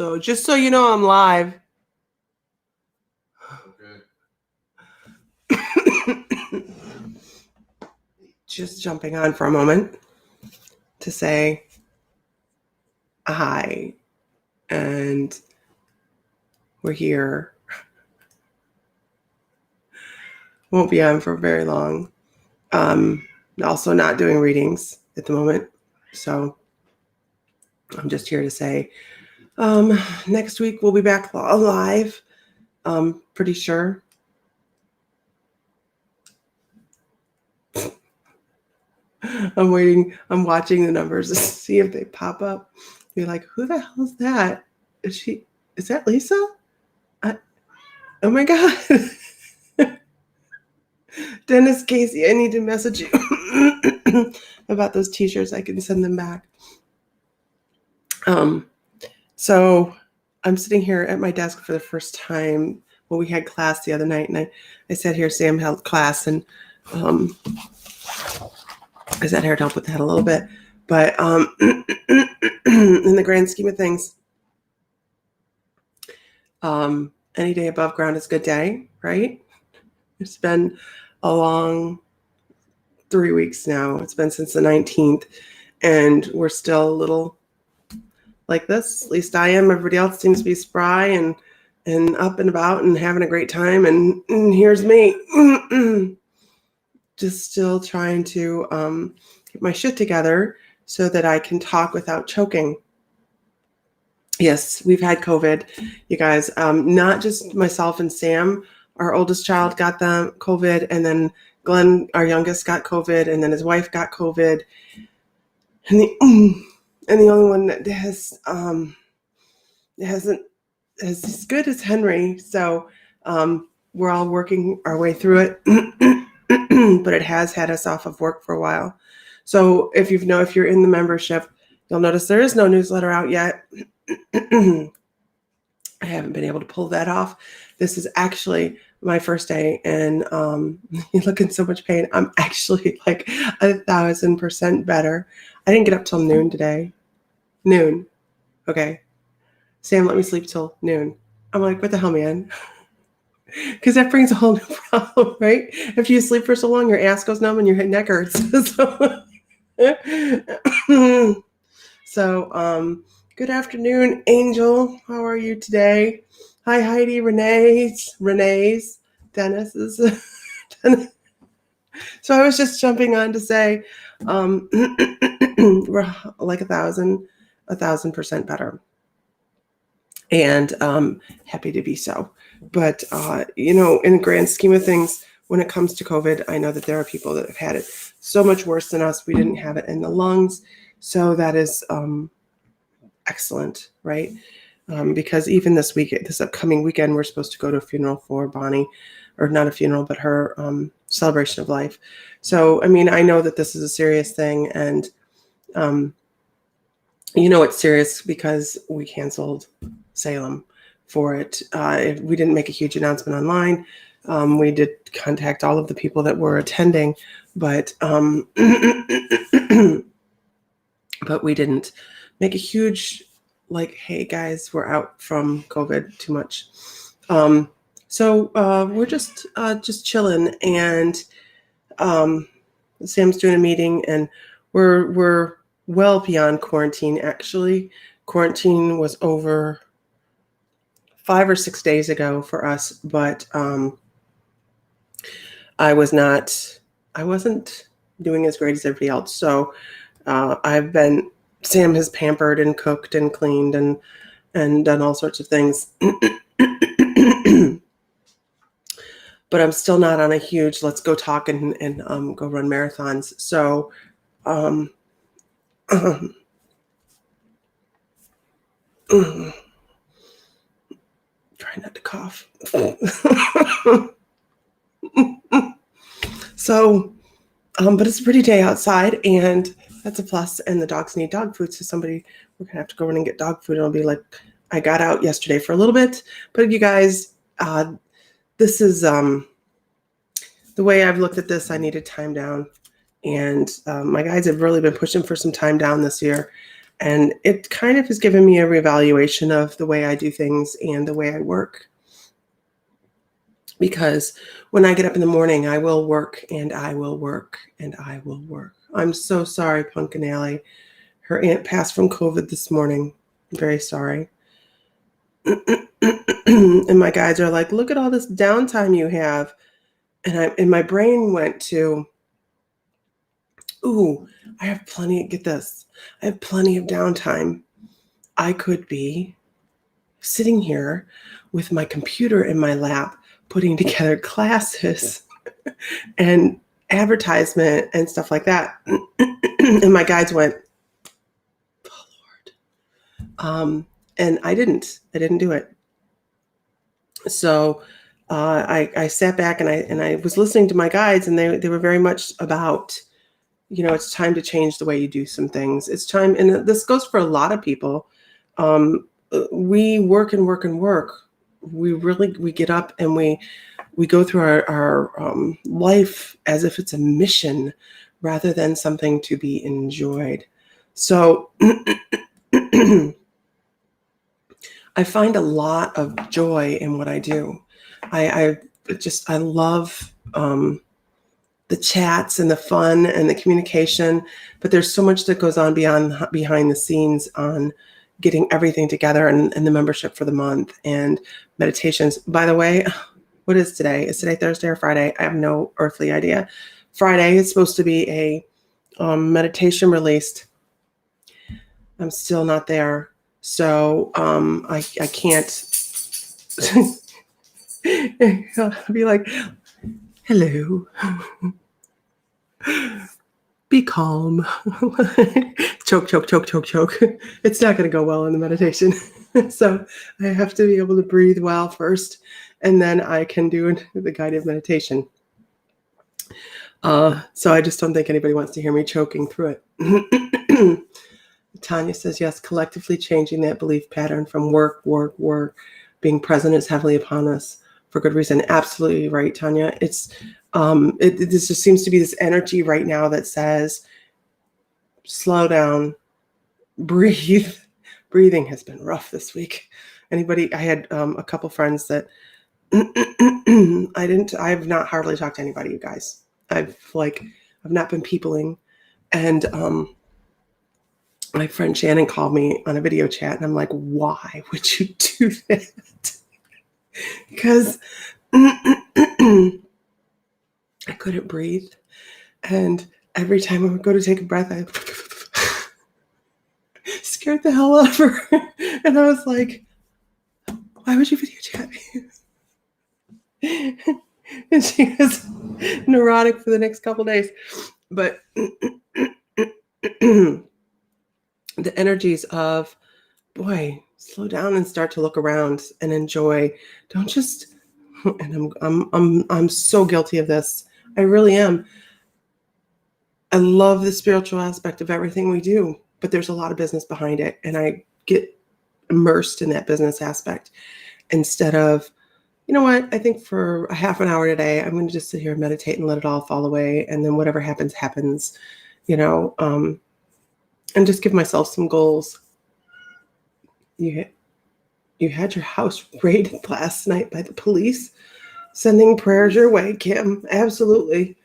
So just so you know, I'm live. Okay. Just jumping on for a moment to say hi, and we're here. Won't be on for very long. Also not doing readings at the moment, so I'm just here to say next week we'll be back live. Pretty sure. I'm waiting. I'm watching the numbers to see if they pop up. You're like, who the hell is that? Is that Lisa? Oh my God. Dennis Casey, I need to message you about those t-shirts. I can send them back. So I'm sitting here at my desk for the first time. Well, we had class the other night, and I sat here. Sam held class, and I sat here to help with that a little bit. But in the grand scheme of things, any day above ground is a good day, right? It's been a long 3 weeks now. It's been since the 19th, and we're still a little like this. At least I am. Everybody else seems to be spry and up and about and having a great time. And here's me, just still trying to get my shit together so that I can talk without choking. Yes, we've had COVID, you guys. Not just myself and Sam. Our oldest child got the COVID, and then Glenn, our youngest, got COVID, and then his wife got COVID. And the only one that hasn't as good as Henry. So we're all working our way through it, but it has had us off of work for a while. So if you're in the membership, you'll notice there is no newsletter out yet. I haven't been able to pull that off. This is actually my first day, and you look in so much pain. I'm actually like 1,000% better. I didn't get up till noon today. Noon. Okay. Sam let me sleep till noon. I'm like, what the hell, man? Because that brings a whole new problem, right? If you sleep for so long, your ass goes numb and your neck hurts. So, good afternoon, Angel. How are you today? Hi, Heidi, Renee's, Dennis's. So I was just jumping on to say we're like 1,000% better, and happy to be so. But in the grand scheme of things, when it comes to COVID, I know that there are people that have had it so much worse than us. We didn't have it in the lungs, so that is excellent, right? Because even this upcoming weekend, we're supposed to go to a funeral for Bonnie, or not a funeral, but her celebration of life. So, I mean, I know that this is a serious thing, and it's serious because we canceled Salem for it. We didn't make a huge announcement online. We did contact all of the people that were attending, but but we didn't make a huge, like, hey guys, we're out from COVID too much. So we're just chilling, and Sam's doing a meeting, and we're well beyond quarantine. Actually, quarantine was over 5 or 6 days ago for us, but I wasn't doing as great as everybody else. So Sam has pampered and cooked and cleaned and done all sorts of things. But I'm still not on a huge let's go talk and go run marathons. So try not to cough. So, but it's a pretty day outside, and that's a plus. And the dogs need dog food, so we're gonna have to go in and get dog food. And I'll be like, I got out yesterday for a little bit, but you guys, this is the way I've looked at this. I needed time down, and my guides have really been pushing for some time down this year, And it kind of has given me a reevaluation of the way I do things and the way I work. Because when I get up in the morning, I will work and I will work and I will work. I'm so sorry, Pumpkin Alley. Her aunt passed from COVID this morning. I'm very sorry. And my guides are like, look at all this downtime you have. And my brain went to, ooh, I have plenty, get this. I have plenty of downtime. I could be sitting here with my computer in my lap, putting together classes and advertisement and stuff like that. And my guides went, oh Lord. And I didn't do it. So I sat back and I was listening to my guides, and they were very much about, it's time to change the way you do some things. It's time, and this goes for a lot of people. We work and work and work. We get up and we go through our life as if it's a mission rather than something to be enjoyed. So I find a lot of joy in what I do. I love the chats and the fun and the communication, but there's so much that goes on behind the scenes on getting everything together and the membership for the month and meditations. By the way, what is today? Is today Thursday or Friday? I have no earthly idea. Friday is supposed to be a meditation released. I'm still not there. So I can't I'll be like, hello. Be calm. Choke. It's not going to go well in the meditation. So I have to be able to breathe well first, and then I can do the guided meditation. So I just don't think anybody wants to hear me choking through it. Tanya says, yes, collectively changing that belief pattern from work, being present is heavily upon us for good reason. Absolutely right, Tanya. It's this just seems to be this energy right now that says, slow down, breathe. Breathing has been rough this week. I had a couple friends that I've not hardly talked to anybody, you guys. I've not been peopling. And my friend Shannon called me on a video chat, and I'm like, why would you do that? Because I couldn't breathe. And every time I would go to take a breath, I scared the hell out of her. And I was like, why would you video chat me? And she was neurotic for the next couple days. But the energies of, boy, slow down and start to look around and enjoy. Don't just, and I'm so guilty of this. I really am. I love the spiritual aspect of everything we do, but there's a lot of business behind it. And I get immersed in that business aspect instead of, you know what, I think for a half an hour today, I'm going to just sit here and meditate and let it all fall away. And then whatever happens, and just give myself some goals. You had your house raided last night by the police. Sending prayers your way, Kim. Absolutely.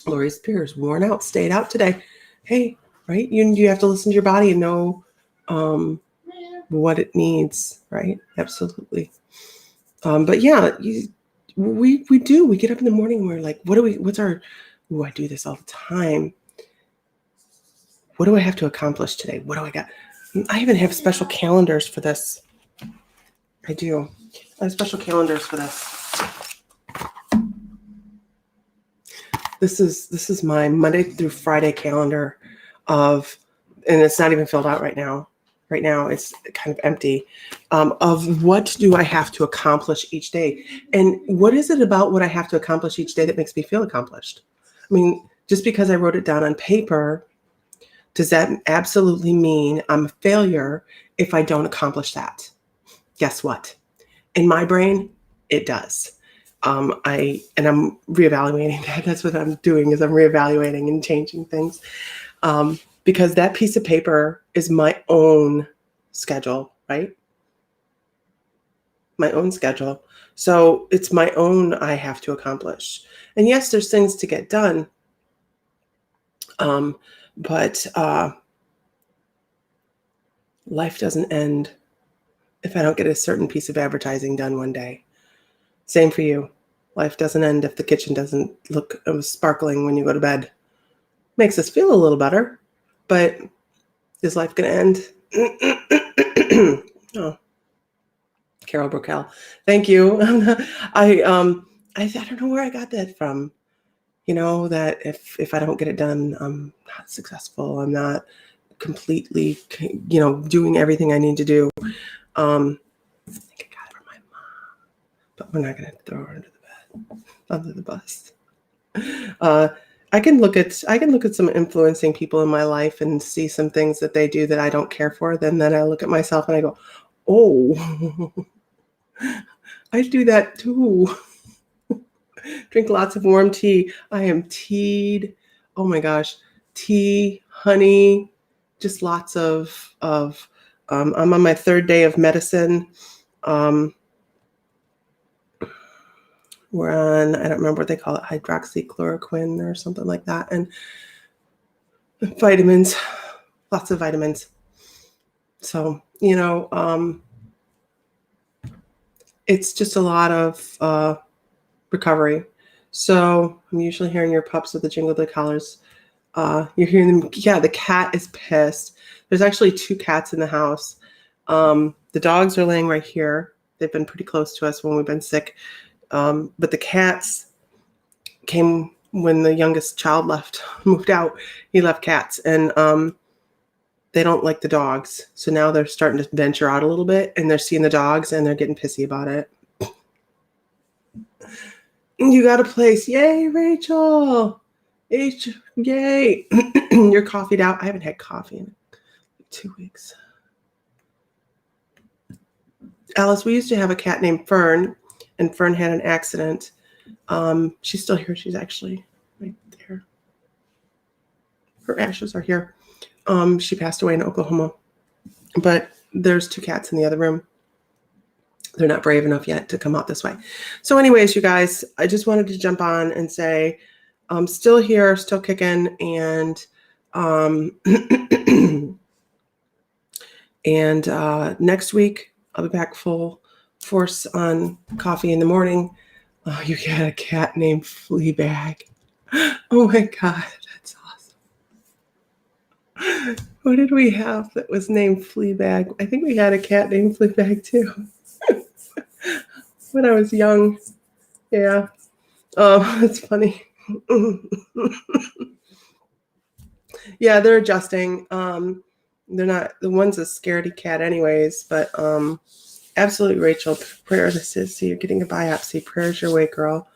Lori Spears, worn out, stayed out today. Hey, right? You have to listen to your body and know what it needs, right? Absolutely. But yeah, we get up in the morning and we're like, I do this all the time. What do I have to accomplish today? What do I got? I even have special calendars for this. I do. I have special calendars for this. This is my Monday through Friday calendar and it's not even filled out right now. Right now it's kind of empty of what do I have to accomplish each day? And what is it about what I have to accomplish each day that makes me feel accomplished? I mean, just because I wrote it down on paper, does that absolutely mean I'm a failure if I don't accomplish that? Guess what? In my brain, it does. I'm reevaluating that. That's what I'm doing, is I'm reevaluating and changing things. Because that piece of paper is my own schedule, right? My own schedule. So it's my own I have to accomplish. And yes, there's things to get done. But life doesn't end if I don't get a certain piece of advertising done one day. Same for you. Life doesn't end if the kitchen doesn't look sparkling when you go to bed. Makes us feel a little better, but is life going to end? Oh, Carol Burkell. Thank you. I don't know where I got that from. That if I don't get it done, I'm not successful. I'm not completely, doing everything I need to do. I think I got it from my mom, but we're not going to throw her under the bus. I can look at some influencing people in my life and see some things that they do that I don't care for. Then I look at myself and I go, oh, I do that too. Drink lots of warm tea. I am teed. Oh my gosh, tea, honey, just lots of. I'm on my 3rd day of medicine. We're on, I don't remember what they call it, hydroxychloroquine or something like that. And vitamins, lots of vitamins. So, it's just a lot of recovery. So I'm usually hearing your pups with the jingle the collars. You're hearing them. Yeah, the cat is pissed. There's actually 2 cats in the house. The dogs are laying right here. They've been pretty close to us when we've been sick. But the cats came when the youngest child moved out. He left cats, and they don't like the dogs. So now they're starting to venture out a little bit, and they're seeing the dogs, and they're getting pissy about it. You got a place. Yay, Rachel. Yay. You're coffeeed out. I haven't had coffee in 2 weeks. Alice, we used to have a cat named Fern, and Fern had an accident. She's still here. She's actually right there. Her ashes are here. She passed away in Oklahoma. But there's 2 cats in the other room. They're not brave enough yet to come out this way. So anyways, you guys, I just wanted to jump on and say I'm still here, still kicking, and next week I'll be back full force on coffee in the morning. Oh, you got a cat named Fleabag. Oh my God, that's awesome. What did we have that was named Fleabag? I think we had a cat named Fleabag too. When I was young. Yeah. It's funny. Yeah, they're adjusting. They're not, the one's a scaredy cat anyways, but absolutely, Rachel, prayer this is. So you're getting a biopsy. Prayers your way, girl.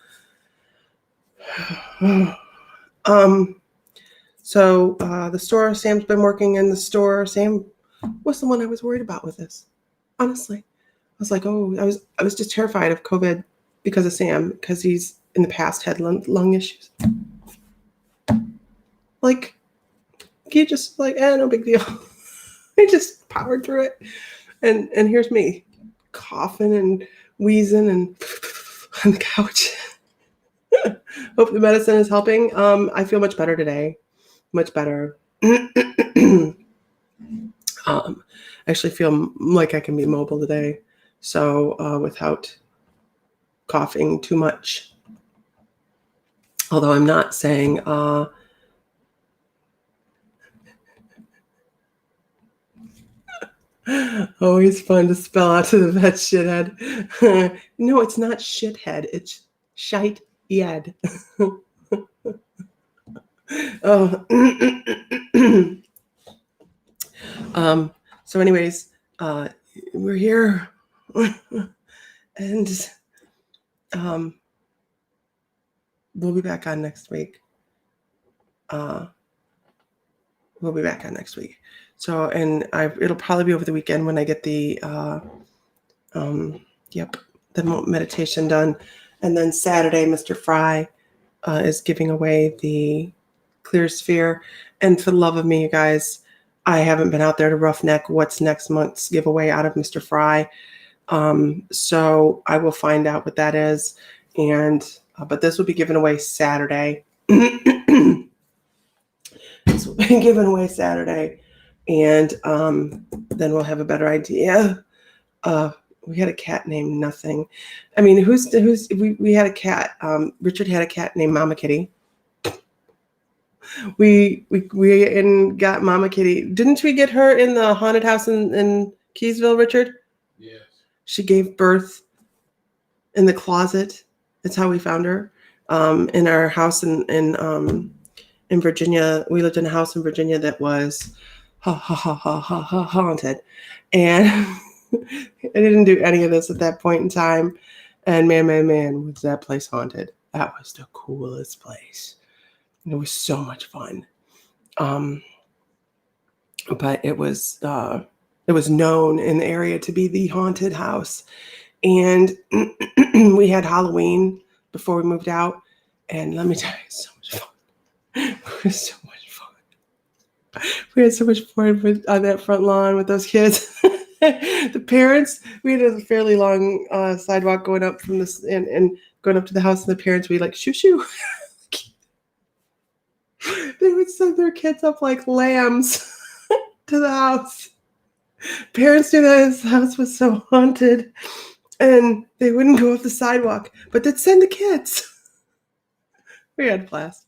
So the store, Sam's been working in the store. Sam was the one I was worried about with this. Honestly. I was like, oh, I was just terrified of COVID because of Sam, because he's in the past had lung issues. Like, he just like, no big deal. He just powered through it. And here's me coughing and wheezing and on the couch. Hope the medicine is helping. I feel much better today. Much better. I actually feel like I can be mobile today. So without coughing too much. Although I'm not saying always fun to spell out to the vet, shithead. No, it's not shithead. It's shite yed. Oh. So anyways, we're here. And we'll be back on next week. So, and it'll probably be over the weekend when I get the meditation done. And then Saturday, Mr. Fry is giving away the clear sphere. And for the love of me, you guys, I haven't been out there to roughneck what's next month's giveaway out of Mr. Fry. So I will find out what that is. And but this will be given away Saturday. This will be given away Saturday. And then we'll have a better idea. We had a cat named Nothing. I mean, we had a cat. Richard had a cat named Mama Kitty. We got Mama Kitty. Didn't we get her in the haunted house in Keysville, Richard? Yes. She gave birth in the closet. That's how we found her. In our house in Virginia. We lived in a house in Virginia that was haunted. And I didn't do any of this at that point in time. And man, was that place haunted. That was the coolest place. It was so much fun. But it was known in the area to be the haunted house. And we had Halloween before we moved out. And let me tell you, so much fun. It was so much fun. We had so much fun on that front lawn with those kids. The parents, we had a fairly long sidewalk going up from this and going up to the house, and the parents, we like shoo shoo. They would send their kids up like lambs to the house. Parents knew that his house was so haunted, and they wouldn't go up the sidewalk, but they'd send the kids. We had a blast.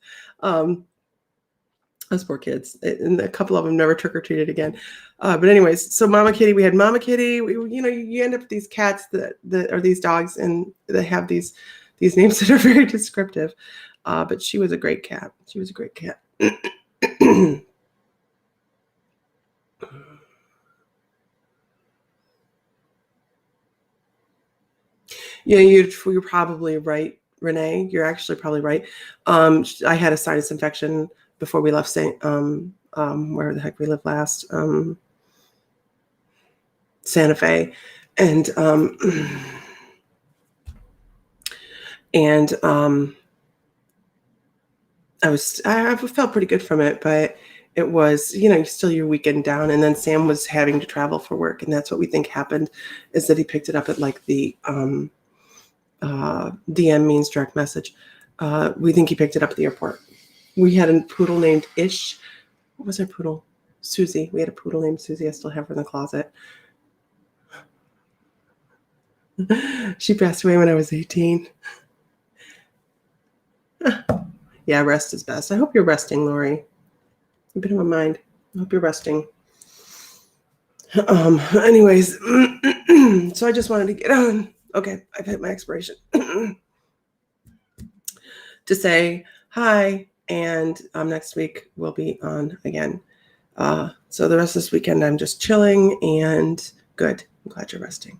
Those poor kids, and a couple of them never trick or treated again. But anyways, so Mama Kitty, we had Mama Kitty. You end up with these cats that are these dogs, and they have these names that are very descriptive. But she was a great cat. She was a great cat. Yeah, you're probably right, Renee. You're actually probably right. I had a sinus infection before we left where the heck we lived last, Santa Fe, and I felt pretty good from it, but it was, still your weekend down. And then Sam was having to travel for work, and that's what we think happened, is that he picked it up at like the DM means direct message. We think he picked it up at the airport. We had a poodle named Ish. What was our poodle? Susie. We had a poodle named Susie. I still have her in the closet. She passed away when I was 18. Yeah, rest is best. I hope you're resting, Lori. A bit of my mind. I hope you're resting. Anyways, so I just wanted to get on. Okay, I've hit my expiration. To say hi, and next week we'll be on again. So the rest of this weekend I'm just chilling and good. I'm glad you're resting.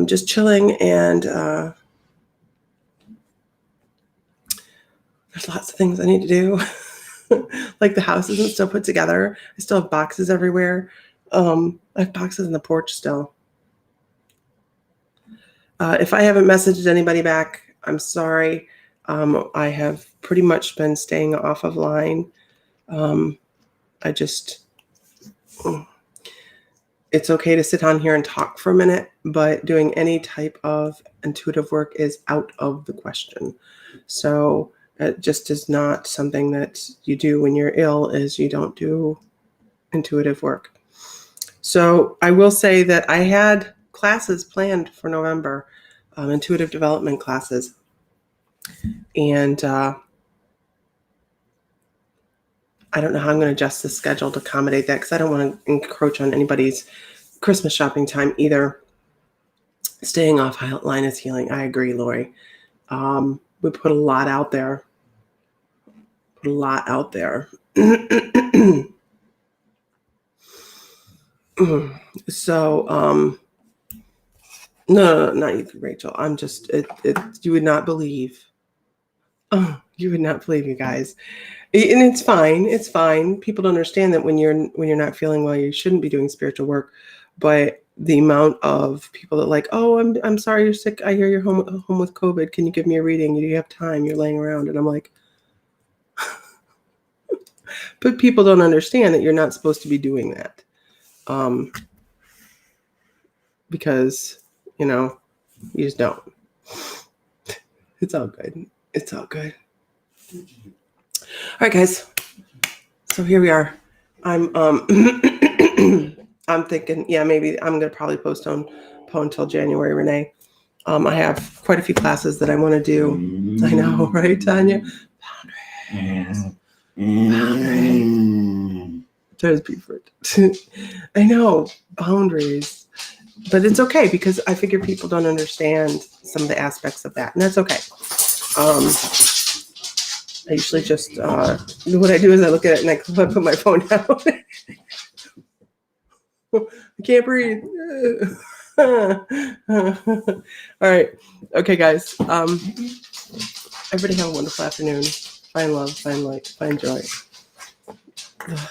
Just chilling, and there's lots of things I need to do. Like the house isn't still put together. I still have boxes everywhere. I have boxes in the porch still. If I haven't messaged anybody back, I'm sorry. I have pretty much been staying off of line. It's okay to sit on here and talk for a minute, but doing any type of intuitive work is out of the question. So it just is not something that you do when you're ill, is you don't do intuitive work. So I will say that I had classes planned for November, intuitive development classes. And I don't know how I'm going to adjust the schedule to accommodate that, because I don't want to encroach on anybody's Christmas shopping time either. Staying off line is healing. I agree, Lori. We put a lot out there. So, no, not you, Rachel. I'm just, you would not believe. Oh, you would not believe, you guys. And it's fine. It's fine. People don't understand that when you're not feeling well, you shouldn't be doing spiritual work. But the amount of people that like, oh, I'm sorry you're sick. I hear you're home with COVID. Can you give me a reading? You have time. You're laying around. And I'm like, But people don't understand that you're not supposed to be doing that. Because, you just don't. It's all good. It's all good. All right, guys. So here we are. I'm I'm thinking, maybe I'm gonna probably postpone until January, Renee. I have quite a few classes that I want to do. I know, right, Tanya? Boundaries. There's Buford. I know, boundaries. But it's okay because I figure people don't understand some of the aspects of that, and that's okay. I usually just what I do is I look at it and I put my phone down. I can't breathe. All right. Okay, guys. Everybody have a wonderful afternoon. Find love, find light, find joy.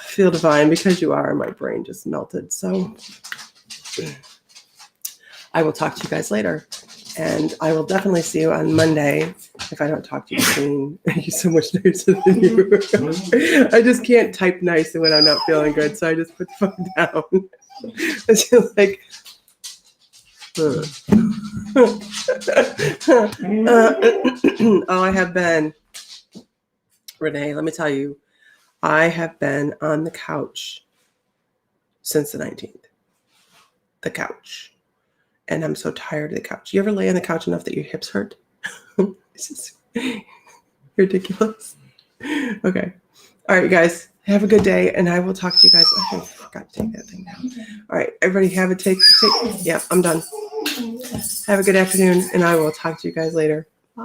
Feel divine because you are. My brain just melted. So I will talk to you guys later. And I will definitely see you on Monday if I don't talk to you between. You're so much nicer than you. I just can't type nice when I'm not feeling good. So I just put the phone down. It's just like, I have been, Renee, let me tell you, I have been on the couch since the 19th. The couch. And I'm so tired of the couch. You ever lay on the couch enough that your hips hurt? It's just ridiculous. Okay. All right, guys. Have a good day, and I will talk to you guys. Oh, I forgot to take that thing down. All right, everybody have a take. Yeah, I'm done. Have a good afternoon, and I will talk to you guys later.